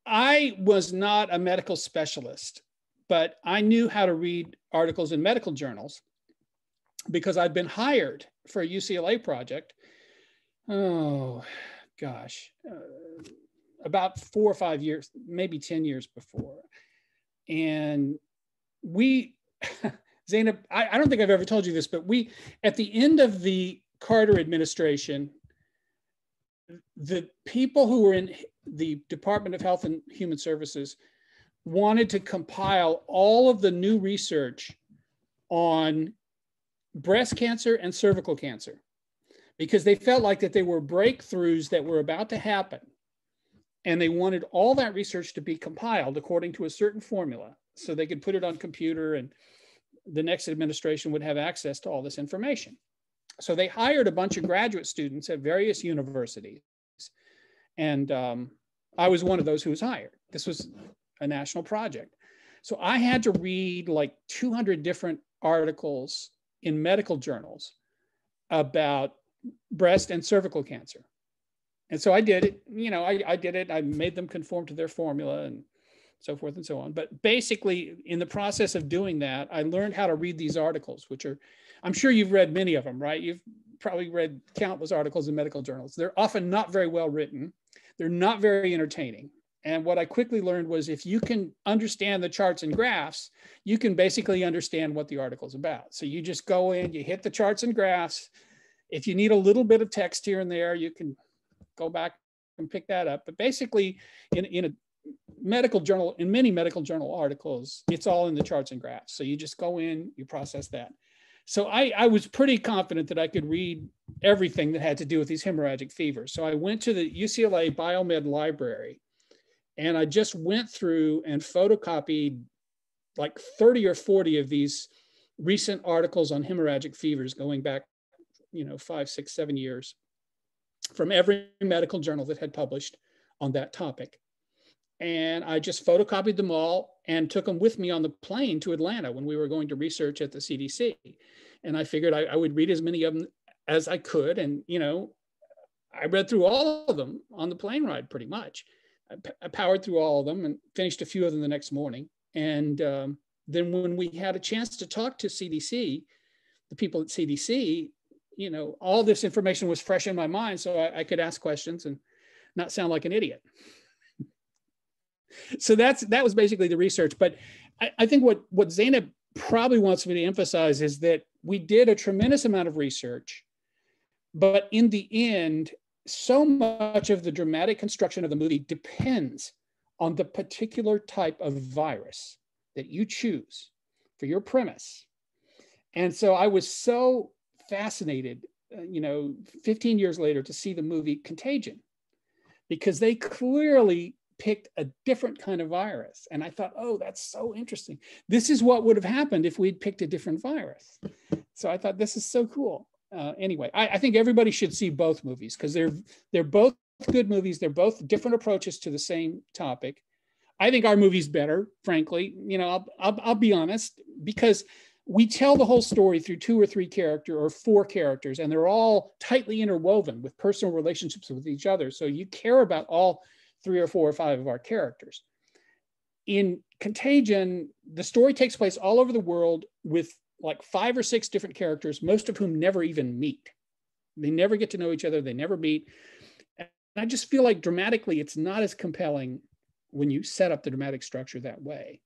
S4: I was not a medical specialist, but I knew how to read articles in medical journals because I'd been hired for a UCLA project. Oh, gosh. About 4 or 5 years, maybe 10 years before. And we, Zainab, I don't think I've ever told you this, but we, at the end of the Carter administration, the people who were in the Department of Health and Human Services wanted to compile all of the new research on breast cancer and cervical cancer because they felt like that there were breakthroughs that were about to happen. And they wanted all that research to be compiled according to a certain formula so they could put it on computer and the next administration would have access to all this information. So they hired a bunch of graduate students at various universities. And I was one of those who was hired. This was a national project. So I had to read like 200 different articles in medical journals about breast and cervical cancer. And so I did it, you know, I did it. I made them conform to their formula and so forth and so on. But basically, in the process of doing that, I learned how to read these articles, which are, I'm sure you've read many of them, right? You've probably read countless articles in medical journals. They're often not very well written. They're not very entertaining. And what I quickly learned was if you can understand the charts and graphs, you can basically understand what the article's about. So you just go in, you hit the charts and graphs. If you need a little bit of text here and there, you can go back and pick that up. But basically, in a medical journal, in many medical journal articles, it's all in the charts and graphs. So you just go in, you process that. So I was pretty confident that I could read everything that had to do with these hemorrhagic fevers. So I went to the UCLA Biomed Library, and I just went through and photocopied like 30 or 40 of these recent articles on hemorrhagic fevers going back, 5, 6, 7 years, from every medical journal that had published on that topic. And I just photocopied them all and took them with me on the plane to Atlanta when we were going to research at the CDC. And I figured I would read as many of them as I could. And, I read through all of them on the plane ride pretty much. I powered through all of them and finished a few of them the next morning. And then when we had a chance to talk to CDC, the people at CDC, all this information was fresh in my mind, so I could ask questions and not sound like an idiot. So that was basically the research. But I think what Zainab probably wants me to emphasize is that we did a tremendous amount of research, but in the end, so much of the dramatic construction of the movie depends on the particular type of virus that you choose for your premise. And so I was so fascinated, 15 years later to see the movie Contagion, because they clearly picked a different kind of virus. And I thought, oh, that's so interesting. This is what would have happened if we'd picked a different virus. So I thought, this is so cool. Anyway, I think everybody should see both movies because they're both good movies. They're both different approaches to the same topic. I think our movie's better, frankly. I'll be honest, because we tell the whole story through 2 or 3 characters or 4 characters, and they're all tightly interwoven with personal relationships with each other. So you care about all 3 or 4 or 5 of our characters. In Contagion, the story takes place all over the world with like 5 or 6 different characters, most of whom never even meet. They never get to know each other. They never meet. And I just feel like dramatically, it's not as compelling when you set up the dramatic structure that way.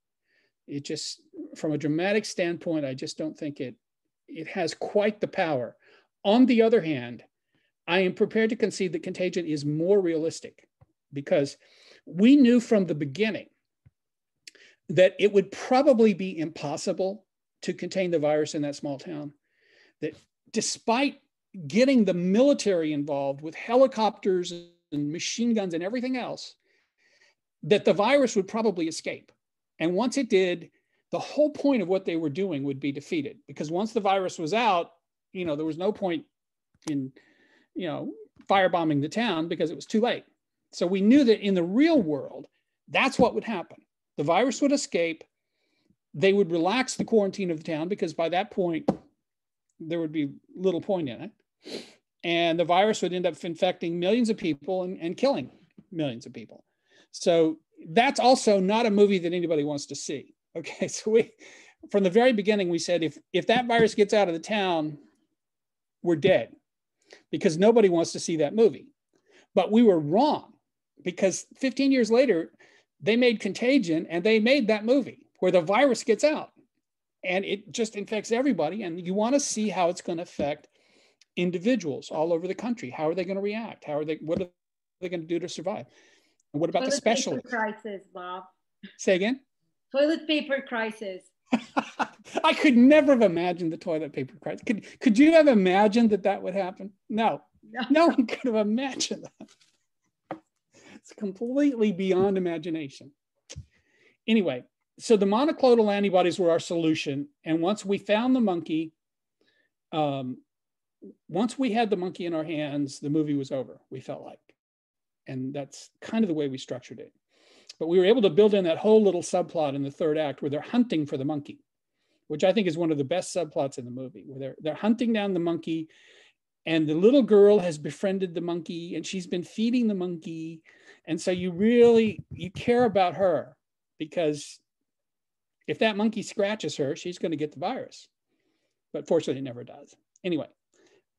S4: It just, from a dramatic standpoint, I just don't think it has quite the power. On the other hand, I am prepared to concede that Contagion is more realistic because we knew from the beginning that it would probably be impossible to contain the virus in that small town. That despite getting the military involved with helicopters and machine guns and everything else, that the virus would probably escape. And once it did, the whole point of what they were doing would be defeated, because once the virus was out, there was no point in, firebombing the town because it was too late. So we knew that in the real world, that's what would happen. The virus would escape. They would relax the quarantine of the town because by that point, there would be little point in it. And the virus would end up infecting millions of people and killing millions of people. So that's also not a movie that anybody wants to see. Okay, so from the very beginning, we said, if that virus gets out of the town, we're dead, because nobody wants to see that movie. But we were wrong, because 15 years later, they made Contagion, and they made that movie where the virus gets out and it just infects everybody. And you want to see how it's going to affect individuals all over the country. How are they going to react? What are they going to do to survive? And what about the specialists?
S12: Toilet paper crisis, Bob.
S4: Say again?
S12: Toilet paper crisis.
S4: I could never have imagined the toilet paper crisis. Could you have imagined that would happen? No one could have imagined that. It's completely beyond imagination. Anyway, so the monoclonal antibodies were our solution. And once we found the monkey, once we had the monkey in our hands, the movie was over, we felt like. And that's kind of the way we structured it. But we were able to build in that whole little subplot in the third act where they're hunting for the monkey, which I think is one of the best subplots in the movie, where they're hunting down the monkey, and the little girl has befriended the monkey and she's been feeding the monkey. And so you care about her, because if that monkey scratches her, she's going to get the virus. But fortunately, it never does. Anyway,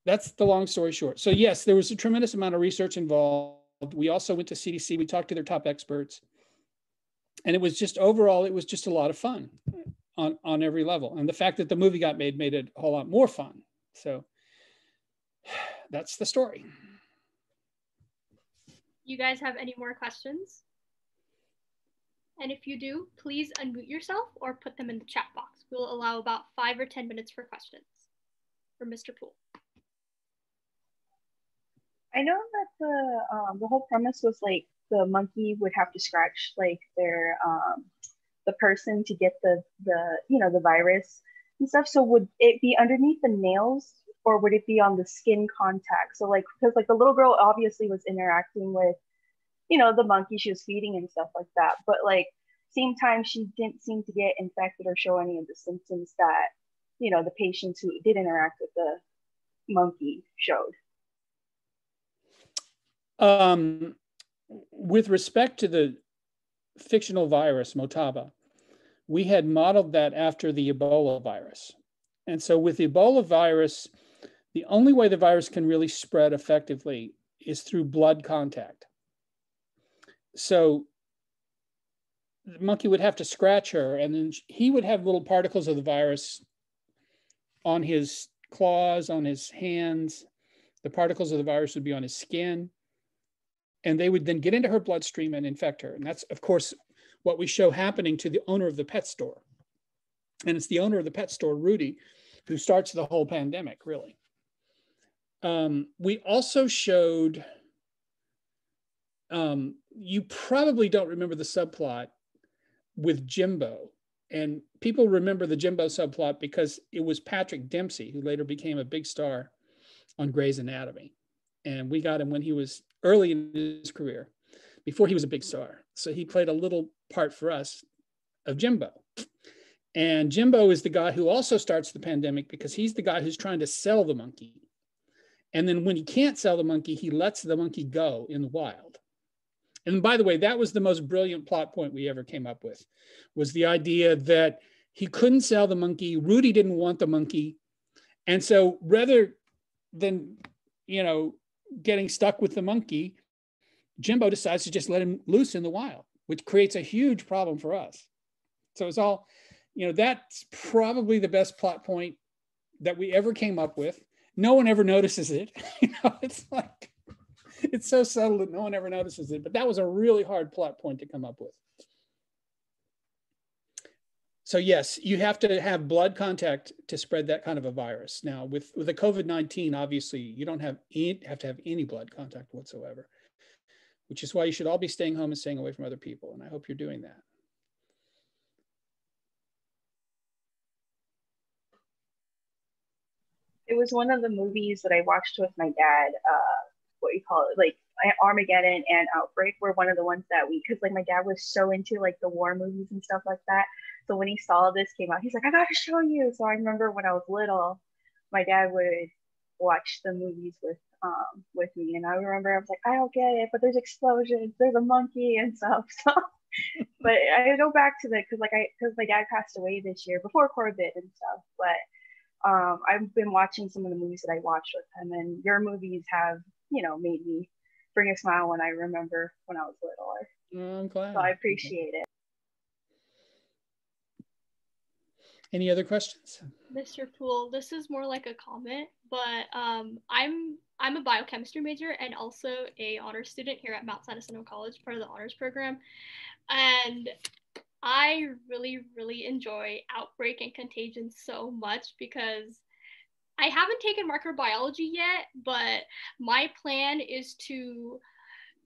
S4: that's the long story short. So yes, there was a tremendous amount of research involved. We also went to CDC. We talked to their top experts. And it was just overall, it was just a lot of fun on every level. And the fact that the movie got made it a whole lot more fun. So that's the story.
S1: You guys have any more questions? And if you do, please unmute yourself or put them in the chat box. We'll allow about 5 or 10 minutes for questions. For Mr. Poole.
S13: I know that the whole premise was like the monkey would have to scratch like their the person to get the virus and stuff. So would it be underneath the nails, or would it be on the skin contact? So like, because like the little girl obviously was interacting with the monkey she was feeding and stuff like that, but like same time she didn't seem to get infected or show any of the symptoms that the patients who did interact with the monkey showed.
S4: With respect to the fictional virus, Motaba, we had modeled that after the Ebola virus. And so with the Ebola virus, the only way the virus can really spread effectively is through blood contact. So the monkey would have to scratch her, and then he would have little particles of the virus on his claws, on his hands. The particles of the virus would be on his skin. And they would then get into her bloodstream and infect her. And that's, of course, what we show happening to the owner of the pet store. And it's the owner of the pet store, Rudy, who starts the whole pandemic, really. We also showed, you probably don't remember the subplot with Jimbo. And people remember the Jimbo subplot because it was Patrick Dempsey, who later became a big star on Grey's Anatomy. And we got him when he was early in his career, before he was a big star. So he played a little part for us of Jimbo. And Jimbo is the guy who also starts the pandemic because he's the guy who's trying to sell the monkey. And then when he can't sell the monkey, he lets the monkey go in the wild. And by the way, that was the most brilliant plot point we ever came up with, was the idea that he couldn't sell the monkey. Rudy didn't want the monkey. And so rather than, getting stuck with the monkey, Jimbo decides to just let him loose in the wild, which creates a huge problem for us. So it's all, that's probably the best plot point that we ever came up with. No one ever notices it. It's like, it's so subtle that no one ever notices it, but that was a really hard plot point to come up with. So yes, you have to have blood contact to spread that kind of a virus. Now with the COVID-19, obviously you don't have to have any blood contact whatsoever, which is why you should all be staying home and staying away from other people. And I hope you're doing that.
S13: It was one of the movies that I watched with my dad. What you call it, like Armageddon and Outbreak were one of the ones that because like my dad was so into like the war movies and stuff like that. So when he saw this came out, he's like, I gotta show you. So I remember when I was little, my dad would watch the movies with me, and I remember I was like, I don't get it, but there's explosions, there's a monkey and stuff. So, but I go back to the because my dad passed away this year before COVID and stuff, but I've been watching some of the movies that I watched with him, and your movies have, made me bring a smile when I remember when I was littler.
S4: I'm glad.
S13: So I appreciate it.
S4: Any other questions?
S1: Mr. Poole, this is more like a comment, but I'm a biochemistry major and also a honors student here at Mount San Jacinto College, part of the honors program. And I really, really enjoy Outbreak and Contagion so much because I haven't taken microbiology yet, but my plan is to,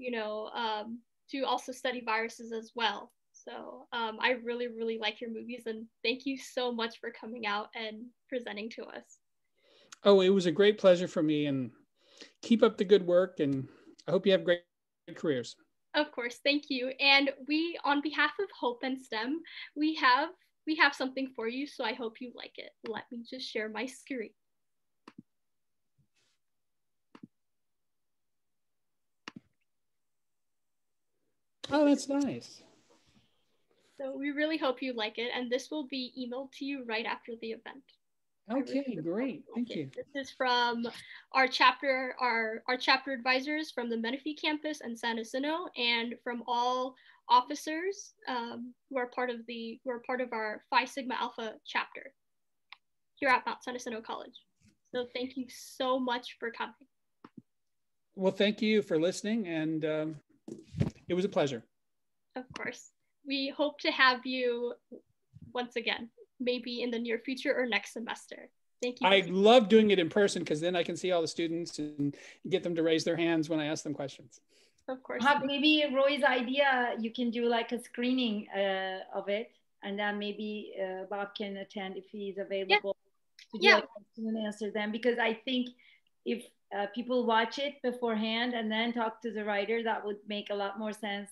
S1: to also study viruses as well. So I really, really like your movies, and thank you so much for coming out and presenting to us.
S4: Oh, it was a great pleasure for me, and keep up the good work, and I hope you have great careers.
S1: Of course, thank you. And we, on behalf of Hope and STEM, we have something for you, so I hope you like it. Let me just share my screen.
S4: Oh, that's nice.
S1: So we really hope you like it, and this will be emailed to you right after the event.
S4: Okay, great. Thank you.
S1: This is from our chapter advisors from the Menifee campus and San Jacinto, and from all officers who are part of our Phi Sigma Alpha chapter here at Mount San Jacinto College. So thank you so much for coming.
S4: Well, thank you for listening, and it was a pleasure.
S1: Of course. We hope to have you once again, maybe in the near future or next semester. Thank you.
S4: I love doing it in person because then I can see all the students and get them to raise their hands when I ask them questions.
S1: Of course.
S12: Maybe Roy's idea, you can do like a screening of it, and then maybe Bob can attend if he's available to do like question and answer them, because I think if people watch it beforehand and then talk to the writer, that would make a lot more sense.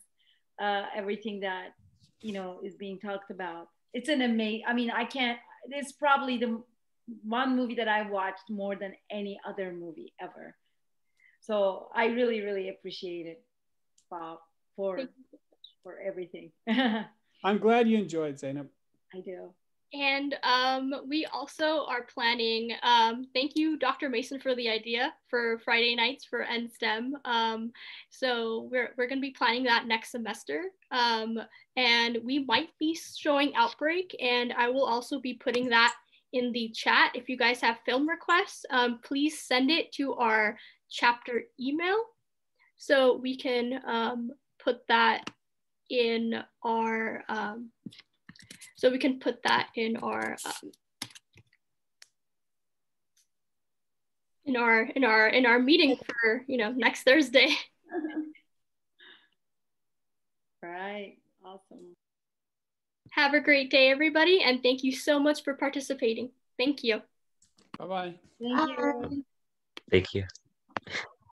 S12: Everything that is being talked about. It's an amazing, it's probably the one movie that I watched more than any other movie ever. So I really, really appreciate it, Bob, for everything.
S4: I'm glad you enjoyed, Zainab.
S12: I do.
S1: And we also are planning, thank you, Dr. Mason, for the idea for Friday nights for NSTEM. So we're going to be planning that next semester. And we might be showing Outbreak, and I will also be putting that in the chat. If you guys have film requests, please send it to our chapter email so we can put that in our in our meeting for next Thursday.
S12: Right. Awesome.
S1: Have a great day, everybody, and thank you so much for participating. Thank you.
S4: Bye-bye.
S12: Thank you.
S2: Thank you.